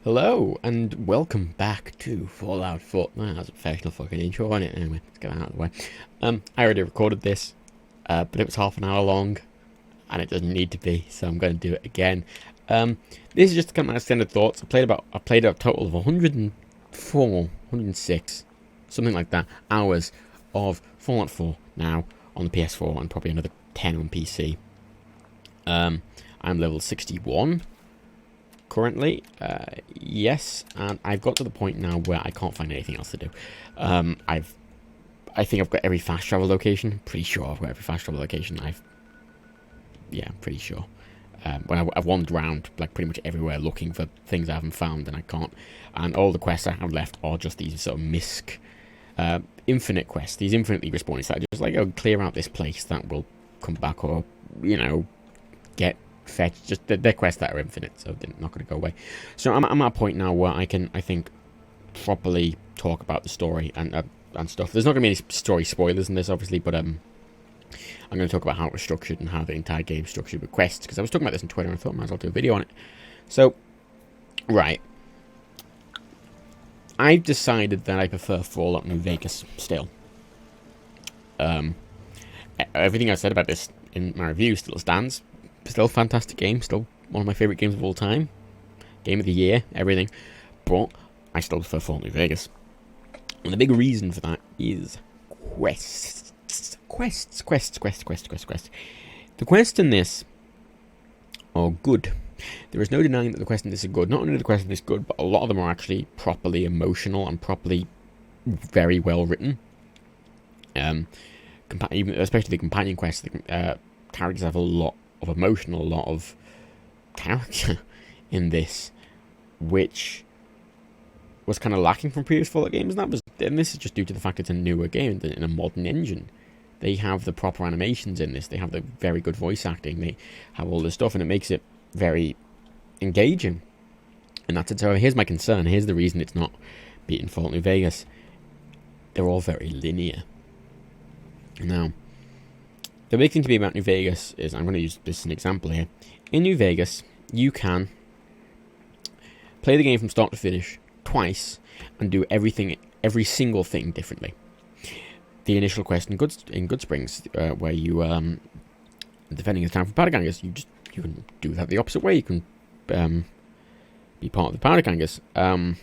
Hello, and welcome back to Fallout 4. That's a professional fucking intro on it. Anyway, let's get that out of the way. I already recorded this, but it was half an hour long, and it doesn't need to be, so I'm going to do it again. This is just kind of my extended thoughts. I played a total of 104, 106, something like that, hours of Fallout 4 now on the PS4, and probably another 10 on PC. I'm level 61. Currently, yes, and I've got to the point now where I can't find anything else to do. I think I've got every fast travel location. Pretty sure I've got every fast travel location. I'm pretty sure. When I've wandered around like pretty much everywhere looking for things I haven't found, and I can't. And all the quests I have left are just these sort of infinite quests. These infinitely respawning sites. Just like, clear out this place that will come back, or get fetch. Just they're quests that are infinite, so they're not going to go away. So I'm at a point now where I can, I think, properly talk about the story and stuff. There's not going to be any story spoilers in this, obviously, but I'm going to talk about how it was structured and how the entire game's structured with quests, because I was talking about this on Twitter and I thought I might as well do a video on it. So, right, I've decided that I prefer Fallout New Vegas still. Everything I said about this in my review still stands. Still a fantastic game, still one of my favourite games of all time. Game of the year, everything. But I still prefer Fallout New Vegas. And the big reason for that is quests. Quests. The quests in this are good. There is no denying that the quests in this are good. Not only are the quests in this good, but a lot of them are actually properly emotional and properly very well written. Especially the companion quests, the characters have a lot of emotional, a lot of character in this, which was kind of lacking from previous Fallout games, and this is just due to the fact it's a newer game in a modern engine. They have the proper animations in this, they have the very good voice acting, they have all this stuff, and it makes it very engaging. And that's it. So here's my concern, here's the reason it's not beating Fallout New Vegas. They're all very linear. Now, the big thing to me about New Vegas is, I'm going to use this as an example here. In New Vegas, you can play the game from start to finish twice and do every single thing differently. The initial quest in Good Springs, where you defending the town from powder gangers, you can do that the opposite way. You can be part of the powder gangers, and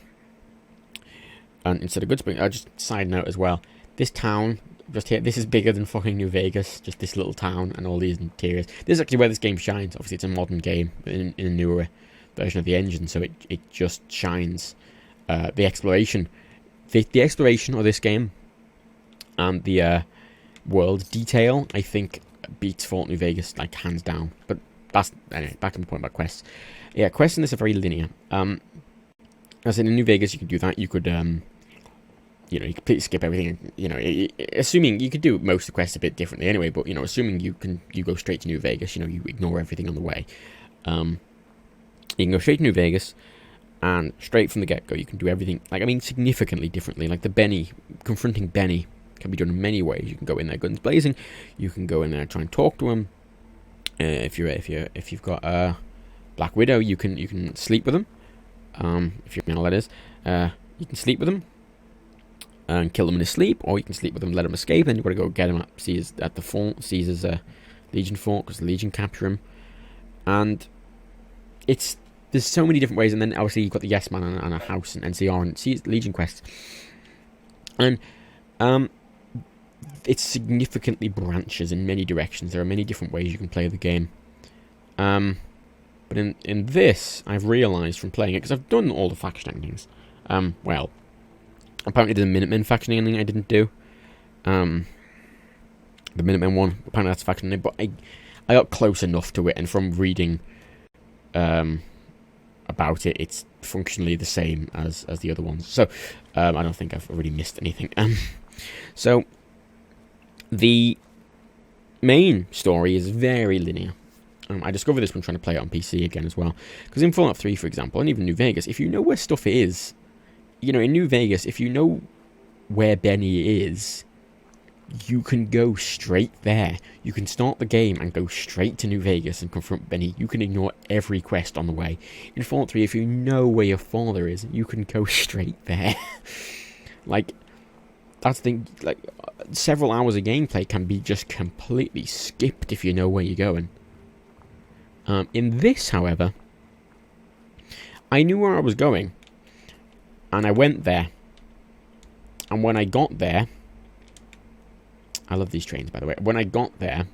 instead of Good Springs. Just side note as well, this town just here, this is bigger than fucking New Vegas, just this little town and all these interiors. This is actually where this game shines. Obviously it's a modern game in a newer version of the engine, so it just shines. The exploration of this game and the world detail, I think, beats Fallout New Vegas like hands down. But anyway, back to my point about quests. Yeah, quests in this are very linear. As in New Vegas, you could do that. You could you could completely skip everything. Assuming you could do most of the quests a bit differently anyway. But assuming you go straight to New Vegas. You ignore everything on the way. You can go straight to New Vegas, and straight from the get-go, you can do everything. Significantly differently. Like confronting Benny can be done in many ways. You can go in there guns blazing. You can go in there and try and talk to him. If you've got Black Widow, you can sleep with him. If you're male, that is. You can sleep with him and kill him in his sleep, or you can sleep with him, let him escape, and you've got to go get him at the fort, Caesar's Legion fort, because the Legion capture him. And there's so many different ways, and then obviously you've got the Yes Man and a house and NCR and Legion quests. And it significantly branches in many directions. There are many different ways you can play the game. But in this, I've realised from playing it, because I've done all the faction endings. Apparently there's a Minutemen faction ending I didn't do. The Minutemen one, apparently that's a faction ending, but I got close enough to it, and from reading about it, it's functionally the same as the other ones. So I don't think I've really missed anything. So the main story is very linear. I discovered this when trying to play it on PC again as well. Because in Fallout 3, for example, and even New Vegas, if you know where stuff is, in New Vegas, if you know where Benny is, you can go straight there. You can start the game and go straight to New Vegas and confront Benny. You can ignore every quest on the way. In Fallout 3, if you know where your father is, you can go straight there. Like, that's the thing. Like, several hours of gameplay can be just completely skipped if you know where you're going. In this, however, I knew where I was going, and I went there. And when I got there, I love these trains, by the way. When I got there,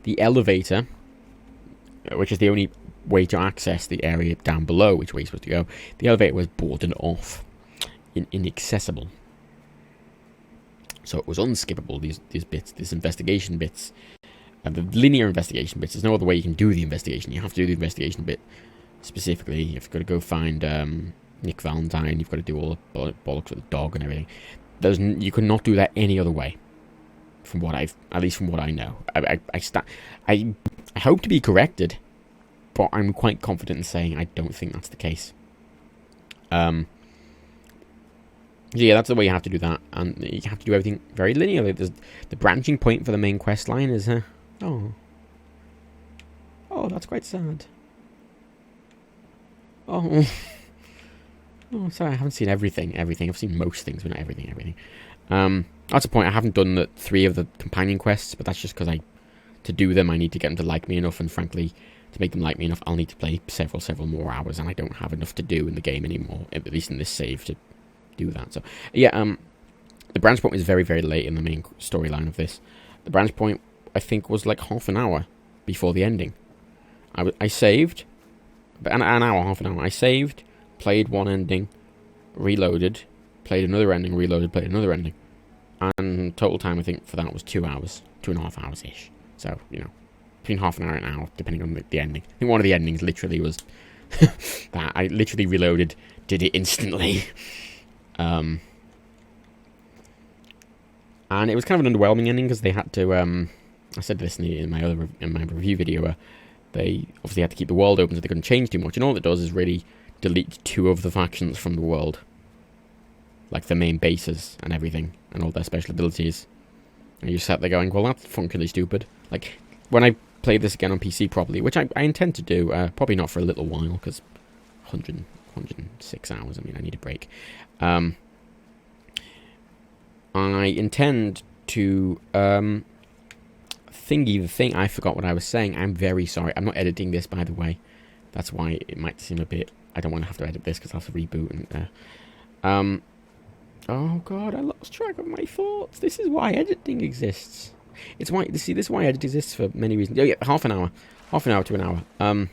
the elevator, which is the only way to access the area down below, which way you're supposed to go, the elevator was boarded off, inaccessible. So it was unskippable, these bits, these investigation bits. The linear investigation bits, there's no other way you can do the investigation. You have to do the investigation bit specifically. You've got to go find Nick Valentine, you've got to do all the bollocks with the dog and everything. You could not do that any other way. At least from what I know. I hope to be corrected, but I'm quite confident in saying I don't think that's the case. Yeah, that's the way you have to do that, and you have to do everything very linearly. There's the branching point for the main quest line is oh, that's quite sad. Oh, sorry, I haven't seen everything. I've seen most things, but not everything. That's the point. I haven't done the 3 of the companion quests, but that's just because to do them, I need to get them to like me enough, and frankly, to make them like me enough, I'll need to play several more hours, and I don't have enough to do in the game anymore, at least in this save, to do that. So, yeah, the branch point is very, very late in the main storyline of this. The branch point, I think, was like half an hour before the ending. I saved, but half an hour. I saved, played one ending, reloaded, played another ending, reloaded, played another ending. And total time, I think, for that was 2 hours, 2.5 hours-ish. So, between half an hour and an hour, depending on the ending. I think one of the endings literally was that. I literally reloaded, did it instantly. And it was kind of an underwhelming ending, because they had to, I said this in my review video, they obviously had to keep the world open so they couldn't change too much, and all it does is really delete 2 of the factions from the world. Like the main bases and everything, and all their special abilities. And you sat there going, well, that's functionally stupid. Like, when I play this again on PC properly, which I intend to do, probably not for a little while, because 106 hours, I mean, I need a break. I intend to, thingy the thing, I forgot what I was saying, I'm very sorry, I'm not editing this, by the way. That's why it might seem a bit, I don't want to have to edit this, because I'll have to reboot, and, oh god, I lost track of my thoughts. This is why editing exists. This is why editing exists for many reasons. Oh yeah, half an hour to an hour.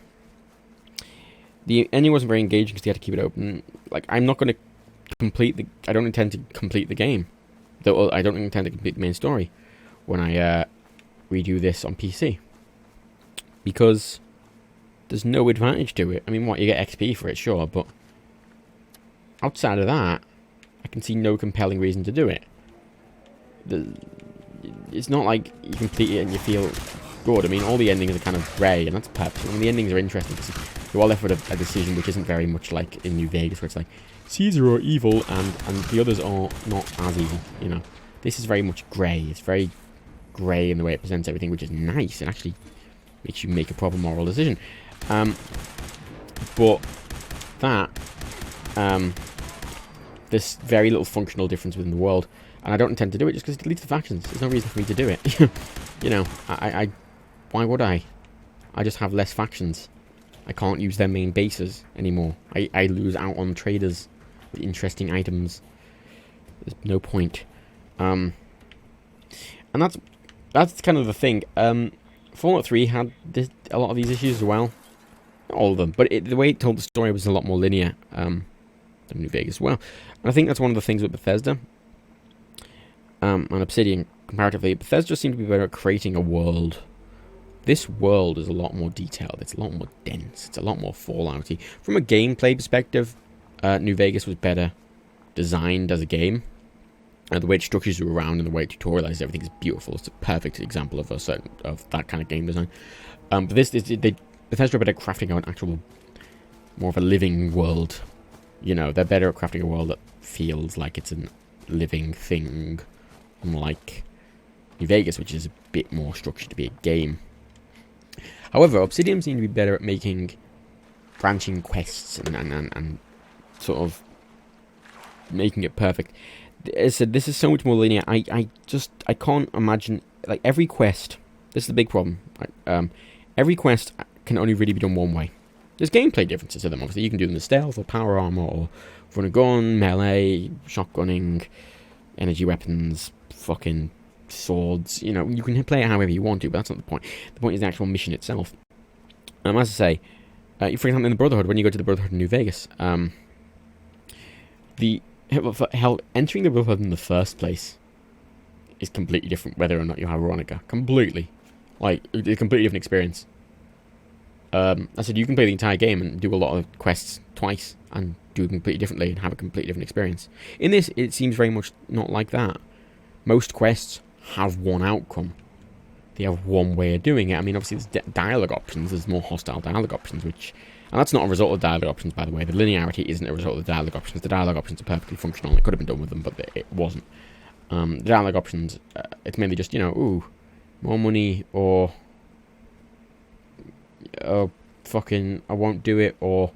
The ending wasn't very engaging because they had to keep it open. Like, I'm not going to I don't intend to complete the game. Though I don't intend to complete the main story when I redo this on PC. Because there's no advantage to it. I mean, you get XP for it, sure, but outside of that, I can see no compelling reason to do it. It's not like you complete it and you feel good. I mean, all the endings are kind of grey, and that's perfect. I mean, the endings are interesting because you're all left with a decision which isn't very much like in New Vegas, where it's like, Caesar are evil and the others are not as evil, This is very much grey. It's very grey in the way it presents everything, which is nice. It actually makes you make a proper moral decision. But that, there's very little functional difference within the world, and I don't intend to do it just because it deletes the factions. There's no reason for me to do it. Why would I? I just have less factions. I can't use their main bases anymore. I lose out on traders with interesting items. There's no point. And that's kind of the thing. Fallout 3 had a lot of these issues as well. Not all of them, but the way it told the story was a lot more linear than New Vegas as well. And I think that's one of the things with Bethesda and Obsidian comparatively. Bethesda seemed to be better at creating a world. This world is a lot more detailed. It's a lot more dense. It's a lot more Fallouty. From a gameplay perspective, New Vegas was better designed as a game. The way it structures you around and the way it tutorializes everything is beautiful. It's a perfect example of that kind of game design. But Bethesda are better at crafting out an actual, more of a living world. They're better at crafting a world that feels like it's a living thing unlike New Vegas, which is a bit more structured to be a game. However, Obsidian seem to be better at making branching quests and sort of making it perfect. As I said, this is so much more linear. I can't imagine, like, every quest. This is the big problem. Right? Every quest can only really be done one way. There's gameplay differences to them. Obviously, you can do them with stealth or power armor or run a gun, melee, shotgunning, energy weapons, fucking swords. You know, you can play it however you want to, but that's not the point. The point is the actual mission itself. As I say, for example, in the Brotherhood, when you go to the Brotherhood in New Vegas, entering the Brotherhood in the first place is completely different whether or not you have Veronica. Completely. Like, it's a completely different experience. I said you can play the entire game and do a lot of quests twice and do it completely differently and have a completely different experience. In this, it seems very much not like that. Most quests have one outcome. They have one way of doing it. I mean, obviously, there's dialogue options. There's more hostile dialogue options, and that's not a result of dialogue options, by the way. The linearity isn't a result of the dialogue options. The dialogue options are perfectly functional. It could have been done with them, but it wasn't. The dialogue options, it's mainly just, ooh, more money, or fucking, I won't do it, or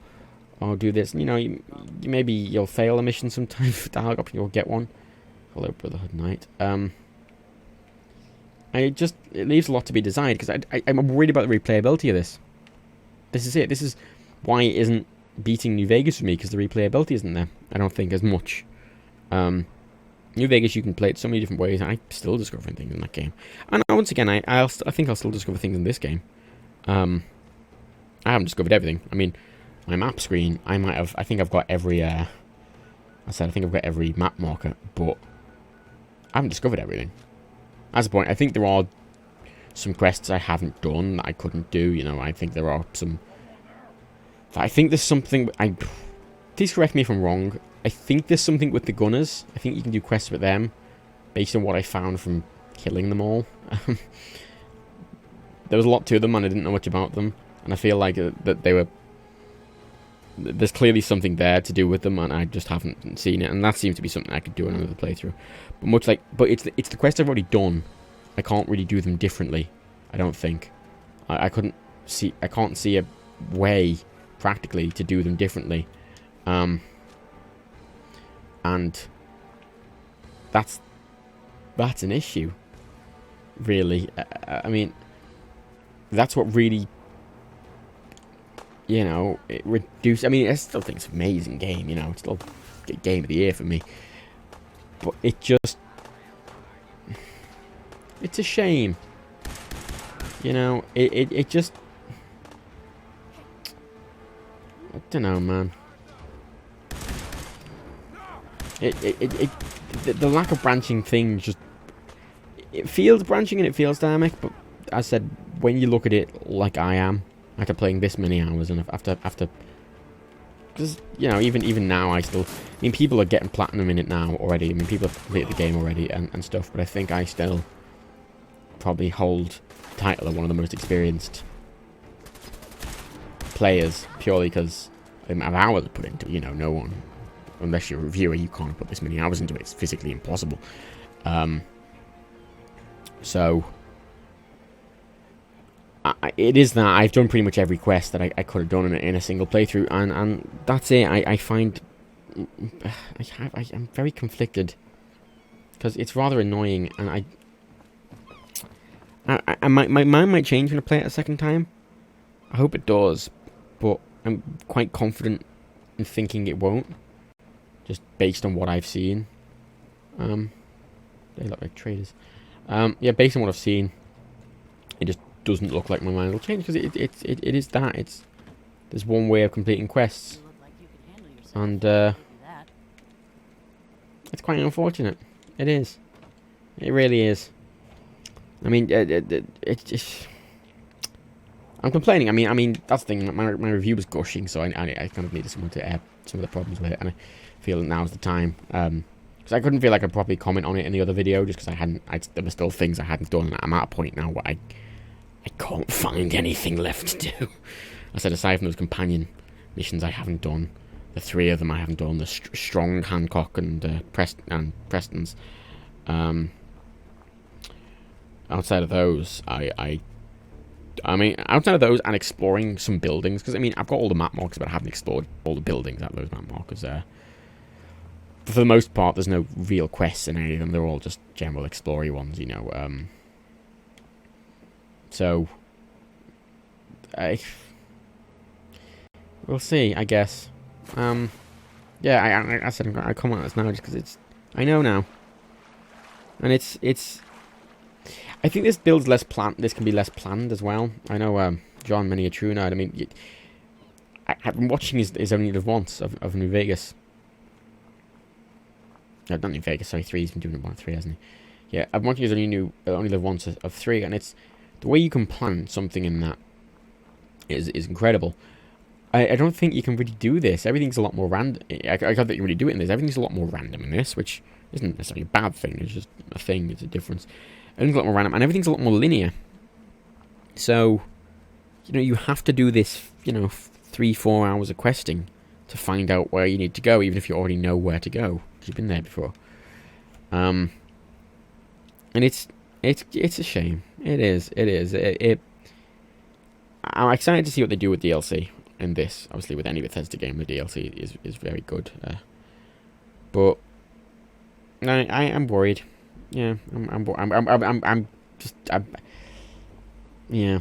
I'll do this. Maybe you'll fail a mission sometime for dialogue option, you'll get one. Hello, Brotherhood Knight. It leaves a lot to be desired, because I'm worried about the replayability of this. This is it. This is why it isn't beating New Vegas for me, because the replayability isn't there, I don't think, as much. New Vegas, you can play it so many different ways. I'm still discovering things in that game. And once again, I think I'll still discover things in this game. I haven't discovered everything. I mean, my map screen, I think I've got every, I think I've got every map marker, but I haven't discovered everything. That's the point. I think there are some quests I haven't done that I couldn't do. I think there are some. I think there's something. Please correct me if I'm wrong. I think there's something with the gunners. I think you can do quests with them, based on what I found from killing them all. There was a lot to them, and I didn't know much about them. And I feel like that they were. There's clearly something there to do with them, and I just haven't seen it. And that seems to be something I could do in another playthrough. But it's the quest I've already done. I can't really do them differently. I don't think. I can't see a way practically to do them differently. And that's an issue, really. I mean, that's what really. It reduced. I mean, I still think it's an amazing game. It's still a game of the year for me. But it just, it's a shame. It just, I don't know, man. The lack of branching thing just, it feels branching and it feels dynamic. But as I said, when you look at it like I am. After playing this many hours, and after, because even now I mean, people are getting platinum in it now already. I mean, people have completed the game already and stuff. But I think I still probably hold the title of one of the most experienced players, purely because the amount of hours I put into it. No one, unless you're a reviewer, you can't put this many hours into it. It's physically impossible. So. It is that I've done pretty much every quest that I could have done in a single playthrough, and that's it. I find I'm very conflicted because it's rather annoying, and my mind might change when I play it a second time. I hope it does, but I'm quite confident in thinking it won't, just based on what I've seen. They look like traders. Yeah, based on what I've seen, it just doesn't look like my mind will change, because it is that there's one way of completing quests, and it's quite unfortunate. It is. It really is. I mean, it's just, I'm complaining. I mean that's the thing. My review was gushing, so I kind of needed someone to air some of the problems with it, and I feel now's the time. Because I couldn't feel like I'd properly comment on it in the other video, just because there were still things I hadn't done. I'm at a point now where I can't find anything left to do. I said, aside from those companion missions I haven't done, the 3 of them I haven't done, the Strong, Hancock, and Preston's. outside of those, I mean, outside of those and exploring some buildings, because I mean, I've got all the map markers, but I haven't explored all the buildings out of those map markers there. But for the most part, there's no real quests in any of them. They're all just general explory ones, you know. So, we'll see, I guess. Yeah, I said I come on this now just because it's. I know now, and it's. I think this build's less planned. This can be less planned as well. I know, John, many a true nerd. I mean, I've been watching his Only Live Once of New Vegas. No, not New Vegas. Sorry, 3. He's been doing it 3, hasn't he? Yeah, I'm watching his Only Live Once of 3, and it's the way you can plan something in that is incredible. I don't think you can really do this. Everything's a lot more random. I can't think you really do it in this. Everything's a lot more random in this, which isn't necessarily a bad thing. It's just a thing. It's a difference. Everything's a lot more random, and everything's a lot more linear. So, you know, you have to do this, you know, 3-4 hours of questing to find out where you need to go, even if you already know where to go, because you've been there before. And it's a shame. It is. I'm excited to see what they do with DLC in this. Obviously, with any Bethesda game, the DLC is very good. But I am worried. Yeah, yeah,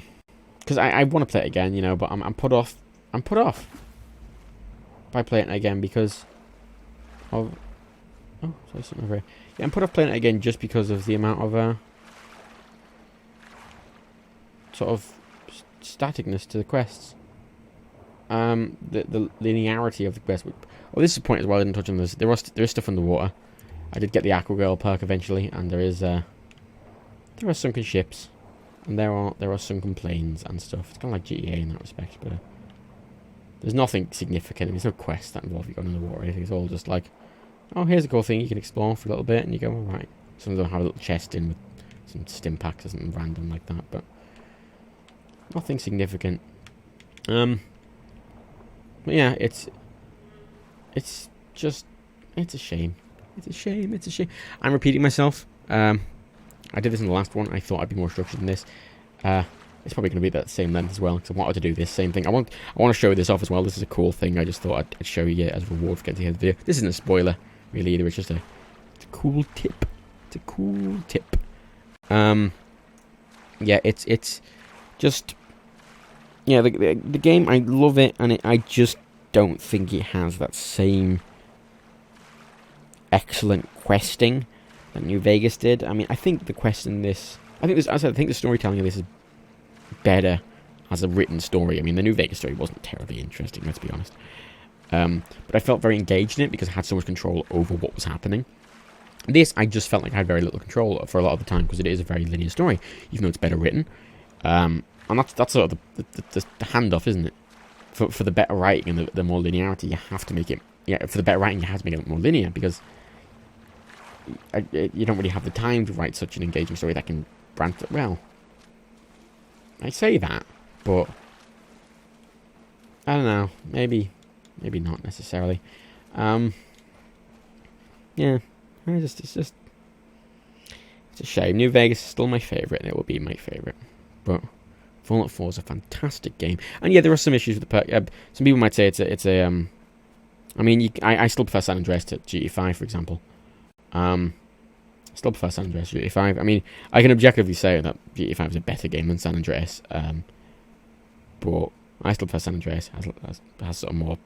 because I want to play it again, you know, but I'm put off. I'm put off by playing it again because of. Oh, sorry, something over here. Yeah, I'm put off playing it again just because of the amount of sort of staticness to the quests. The linearity of the quest. Oh, this is a point as well. I didn't touch on this. There is stuff in the water. I did get the Aqua Girl perk eventually, and there are sunken ships, and there are sunken planes and stuff. It's kind of like GTA in that respect, but there's nothing significant. There's no quests that involve you going in the water or anything. It's all just like, oh, here's a cool thing you can explore for a little bit, and you go, all right. Some of them have a little chest in with some stim packs or something random like that, but nothing significant. But yeah, it's a shame. It's a shame. I'm repeating myself. I did this in the last one. I thought I'd be more structured than this. It's probably going to be that same length as well, because I wanted to do this same thing. I want to show this off as well. This is a cool thing. I just thought I'd show you as a reward for getting to the end of the video. This isn't a spoiler, really, either. It's just it's a cool tip. It's a cool tip. Yeah, it's just... Yeah, the game, I love it, and I just don't think it has that same excellent questing that New Vegas did. I mean, I think the quest in this... I think the storytelling of this is better as a written story. I mean, the New Vegas story wasn't terribly interesting, let's be honest. But I felt very engaged in it because I had so much control over what was happening. This, I just felt like I had very little control for a lot of the time because it is a very linear story, even though it's better written. And that's sort of the handoff, isn't it? For the better writing and the more linearity, you have to make it... Yeah, for the better writing, you have to make it more linear because you don't really have the time to write such an engaging story that can branch... Well, I say that, but I don't know. Maybe not necessarily. Yeah, it's a shame. New Vegas is still my favourite, and it will be my favourite. But Fallout 4 is a fantastic game, and yeah, there are some issues with the perk. Some people might say it's a I mean, I still prefer San Andreas to GTA 5, for example. Still prefer San Andreas to GTA 5. I mean, I can objectively say that GTA 5 is a better game than San Andreas. But I still prefer San Andreas. Has sort of more...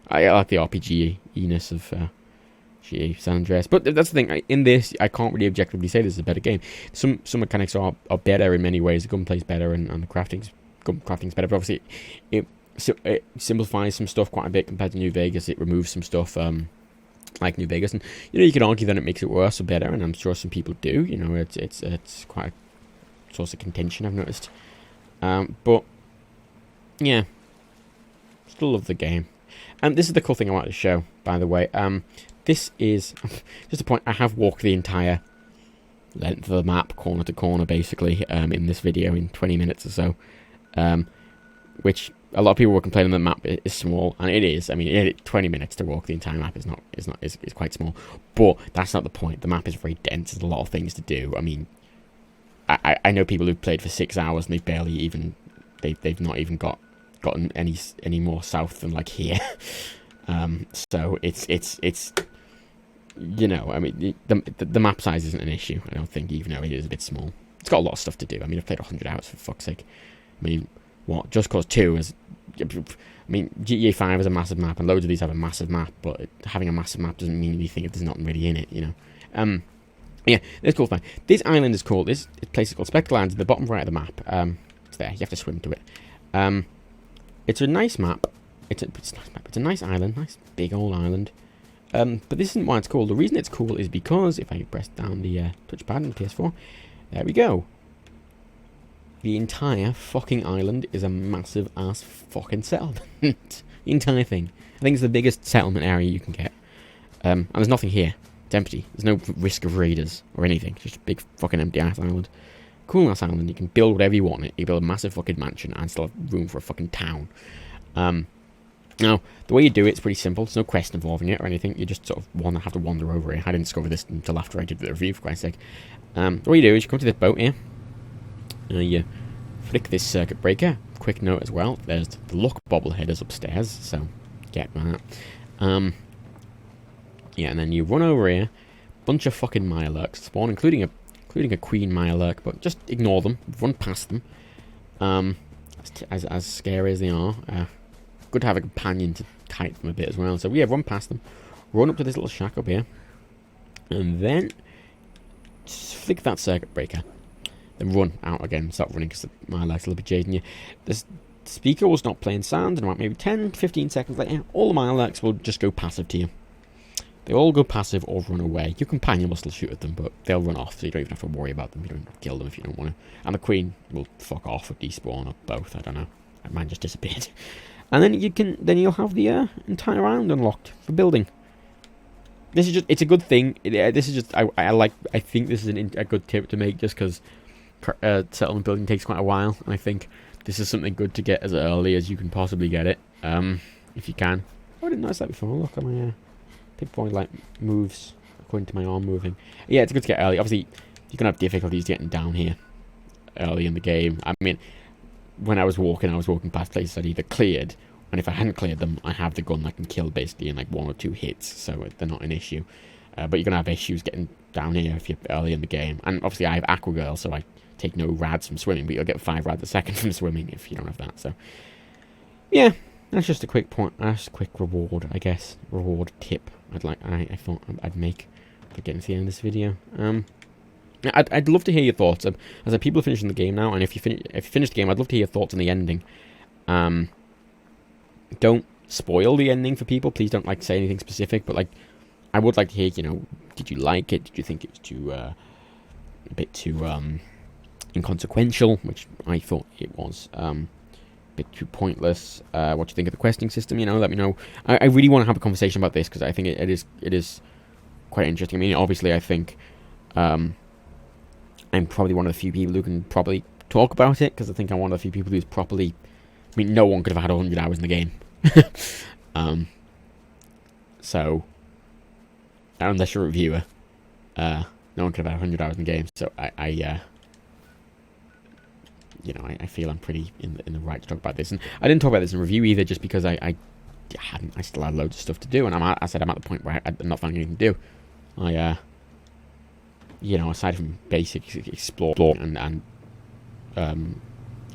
I like the RPG-iness of GTA San Andreas. But that's the thing. In this, I can't really objectively say this is a better game. Some mechanics are better in many ways. The gunplay's better and the crafting's better. But obviously, it simplifies some stuff quite a bit compared to New Vegas. It removes some stuff like New Vegas, and you could argue that it makes it worse or better, and I'm sure some people do. It's quite a source of contention, I've noticed. But yeah, still love the game. And this is the cool thing I wanted to show, by the way. This is just a point. I have walked the entire length of the map, corner to corner, basically, in this video in 20 minutes or so, which a lot of people were complaining the map is small, and it is. I mean, 20 minutes to walk the entire map is quite small, but that's not the point. The map is very dense. There's a lot of things to do. I mean, I know people who've played for 6 hours and they've barely even they've not even gotten any more south than like here. So it's you know, I mean, the map size isn't an issue, I don't think, even though it is a bit small. It's got a lot of stuff to do. I mean, I've played 100 hours, for fuck's sake. I mean, what? Just Cause 2 is... I mean, GTA 5 is a massive map, and loads of these have a massive map, but having a massive map doesn't mean you think there's nothing really in it, you know? Yeah, it's cool, fine. This island is called... This place is called Spectre Island, at the bottom right of the map. It's there. You have to swim to it. It's a nice map. It's a nice map. It's a nice island. Nice big old island. But this isn't why it's cool. The reason it's cool is because if I press down the touchpad on the PS4, there we go. The entire fucking island is a massive ass fucking settlement. The entire thing. I think it's the biggest settlement area you can get. And there's nothing here. It's empty. There's no risk of raiders or anything. It's just a big fucking empty ass island. Cool ass island. You can build whatever you want in it. You build a massive fucking mansion and still have room for a fucking town. Now, the way you do it's pretty simple. There's no quest involving it or anything. You just sort of have to wander over it. I didn't discover this until after I did the review, for Christ's sake. The way you do is you come to this boat here. You flick this circuit breaker. Quick note as well. There's the luck bobbleheaders upstairs, so get that. Yeah, and then you run over here. Bunch of fucking Mirelurks spawn, including a queen Mirelurk, but just ignore them. Run past them. As scary as they are. Good to have a companion to kite them a bit as well. So yeah, run past them. Run up to this little shack up here. And then just flick that circuit breaker. Then run out again. Stop running because my light's a little bit jading you. The speaker will stop playing sound, and about maybe 10-15 seconds later, all the Mirelurks will just go passive to you. They all go passive or run away. Your companion will still shoot at them, but they'll run off, so you don't even have to worry about them. You don't have to kill them if you don't want to. And the queen will fuck off or despawn or both. I don't know. Mine just disappeared. And then you'll have the entire island unlocked for building. This is just, it's a good thing. This is just, I think this is a good tip to make just because settlement building takes quite a while. And I think this is something good to get as early as you can possibly get it, if you can. Oh, I didn't notice that before. Look at my pick point like moves according to my arm moving. Yeah, it's good to get early. Obviously, you're gonna have difficulties getting down here early in the game. I mean, when I was walking past places I'd either cleared, and if I hadn't cleared them, I have the gun that can kill basically in like 1 or 2 hits, so they're not an issue. But you're gonna have issues getting down here if you're early in the game. And obviously, I have Aqua Girl, so I take no rads from swimming, but you'll get 5 rads a second from swimming if you don't have that. So, yeah, that's just a quick point. That's a quick reward, I guess. Reward tip. I thought I'd make for getting to the end of this video. I'd love to hear your thoughts. As I said, people are finishing the game now, and if you finish the game, I'd love to hear your thoughts on the ending. Don't spoil the ending for people. Please don't say anything specific, but I would like to hear. Did you like it? Did you think it was too a bit too inconsequential? Which I thought it was. A bit too pointless. What do you think of the questing system? Let me know. I really want to have a conversation about this because I think it is quite interesting. I mean, obviously, I think. I'm probably one of the few people who can probably talk about it, because I think I'm one of the few people who's properly... I mean, no one could have had 100 hours in the game. So, unless you're a reviewer, no one could have had 100 hours in the game. So, I feel I'm pretty in the right to talk about this. And I didn't talk about this in review either, just because I still had loads of stuff to do. And I'm at the point where I'm not finding anything to do. Aside from basic explore and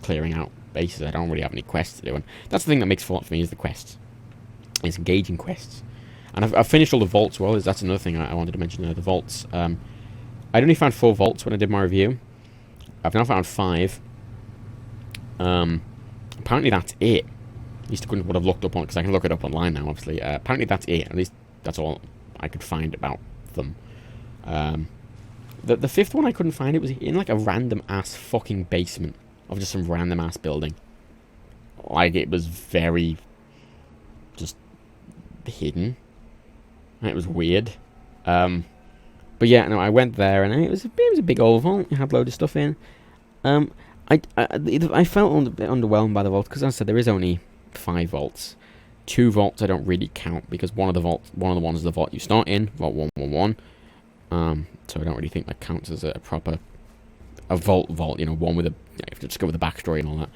clearing out bases, I don't really have any quests to do. And that's the thing that makes Fallout for me, is the quests. It's engaging quests. And I've finished all the vaults. Well, that's another thing I wanted to mention there, the vaults. I'd only found 4 vaults when I did my review. I've now found 5. Apparently that's it. At least I couldn't would have looked up on it, because I can look it up online now, obviously. Apparently that's it. At least that's all I could find about them. The 5th one I couldn't find. It was in a random ass fucking basement of just some random ass building. It was very just hidden. And it was weird. But yeah, no, I went there and it was a big old vault. It had a load of stuff in. I felt a bit underwhelmed by the vault, because as I said, there is only 5 vaults. 2 vaults I don't really count, because one of the ones is the vault you start in, Vault 111. So I don't really think that counts as a proper a vault, you know, one with a, you have to discover the backstory and all that.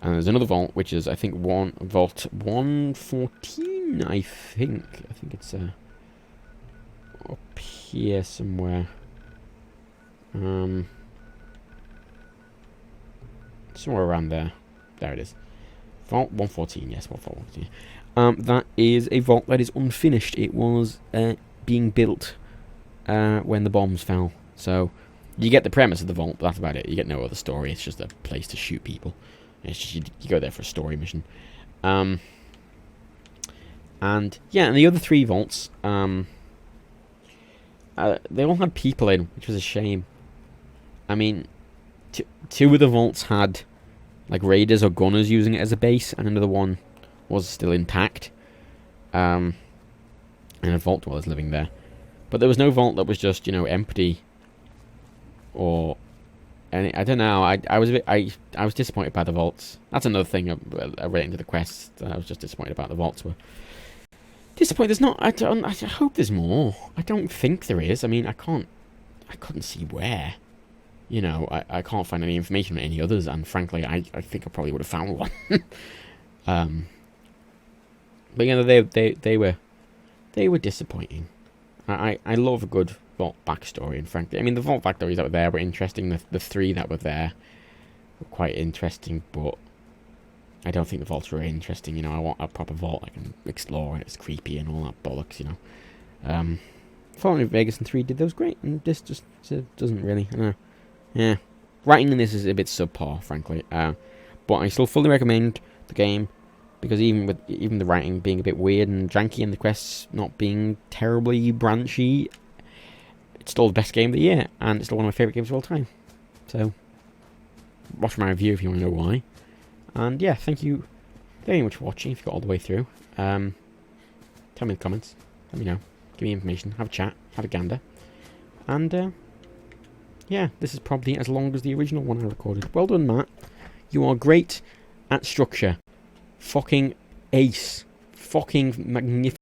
And there's another vault, which is, I think, Vault 114, I think it's up here somewhere. Somewhere around there. There it is. Vault 114, yes, Vault 114. That is a vault that is unfinished. It was being built when the bombs fell. So, you get the premise of the vault, but that's about it. You get no other story. It's just a place to shoot people. It's just you go there for a story mission. And yeah, and the other 3 vaults, they all had people in, which was a shame. I mean, 2 of the vaults had like raiders or gunners using it as a base, and another one was still intact. And a vault was living there, but there was no vault that was just, you know, empty. Or, and I don't know. I was a bit. I was disappointed by the vaults. That's another thing relating to the quests. I was just disappointed about the vaults. Were disappointed. There's not. I hope there's more. I don't think there is. I mean, I couldn't see where. You know, I can't find any information on any others, and frankly, I think I probably would have found one. But you know, they were disappointing. I love a good vault backstory, and frankly, I mean, the vault backstories that were there were interesting. The 3 that were there were quite interesting, but I don't think the vaults were interesting. You know, I want a proper vault I can explore, and it's creepy and all that bollocks. You know, Fallout New Vegas and 3 did those great, and this just doesn't really. I don't know. Yeah, writing in this is a bit subpar, frankly. But I still fully recommend the game, because even the writing being a bit weird and janky and the quests not being terribly branchy, it's still the best game of the year, and it's still one of my favourite games of all time. So, watch my review if you want to know why. And yeah, thank you very much for watching, if you got all the way through. Tell me in the comments, let me know, give me information, have a chat, have a gander. And yeah, this is probably as long as the original one I recorded. Well done, Matt. You are great at structure. Fucking ace. Fucking magnificent.